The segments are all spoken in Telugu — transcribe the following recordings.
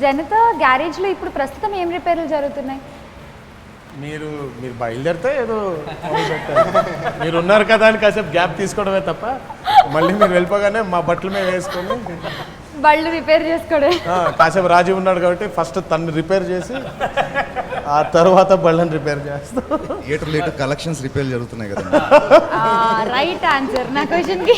జనతా గ్యారేజ్లో ఇప్పుడు ప్రస్తుతం ఏం రిపేర్లు జరుగుతున్నాయి? మీరు బయలుదేరితే ఏదో మీరు ఉన్నారు కదా అని కాసేపు గ్యాప్ తీసుకోవడమే తప్ప మళ్ళీ మీరు వెళ్ళిపోగానే మా బట్టలు మేము వేసుకొని బళ్ళు రిపేర్ చేసుకోవడం. కాసేపు రాజీవ్ ఉన్నాడు కాబట్టి ఫస్ట్ తను రిపేర్ చేసి ఆ తర్వాత బళ్ళని రిపేర్ చేస్తాం. థియేటర్ కలెక్షన్స్ రిపేర్ జరుగుతున్నాయి కదా. రైట్ ఆన్సర్ నా క్వశ్చన్కి.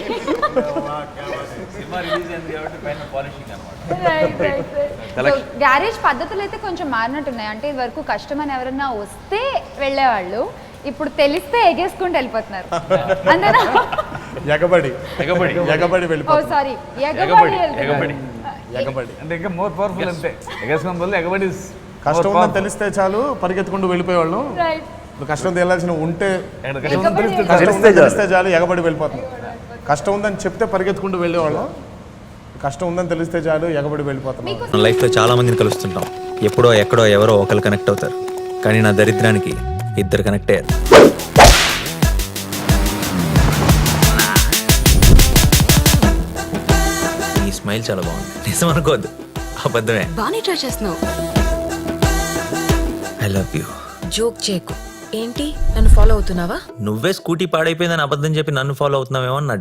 గ్యారేజ్ పద్ధతులు అయితే కొంచెం మారినట్టున్నాయి. అంటే ఇది వరకు కస్టమర్ ఎవరన్నా వస్తే వెళ్ళేవాళ్ళు, ఇప్పుడు తెలిస్తే ఎగేసుకుంటూ వెళ్ళిపోతున్నారు. అంతేనా? ఎగబడి వెళ్ళిపోతుంది. సారీ, ఎగబడి అంటే ఇంకా మోర్ పవర్ఫుల్ అంతే. ఎగేసుకుని బదులు ఎగబడి కష్టం ఉందని తెలిస్తే చాలు పరిగెత్తుకుంటూ వెళ్ళిపోయేవాళ్ళు. కష్టం తెలియాల్సిన ఉంటే తెలిస్తే చాలు ఎగబడి వెళ్ళిపోతుంది. కష్టం ఉందని చెప్తే పరిగెత్తుకుంటూ వెళ్ళేవాళ్ళం, కష్టం ఉందని తెలిస్తే చాలు ఎగబడి వెళ్ళిపోతున్నాం. మన లైఫ్లో చాలా మందిని కలుస్తుంటాం. ఎప్పుడో ఎక్కడో ఎవరో ఒకరు కనెక్ట్ అవుతారు. కానీ నా దరిద్రానికి ఇద్దరు కనెక్ట్ అయ్యారు. ఈ స్మైల్ చాలా బాగుంది. నిజం అనుకోవద్దు, అబద్ధమే. బానే ట్రై చేస్తున్నావు. I love you. జోక్ చేయకు. ఏంటి, నన్ను ఫాలో అవుతున్నావా? నువ్వే స్కూటీ పాడైపోయిందని అబద్ధం చెప్పి నన్ను ఫాలో అవుతున్నావేమో అని నా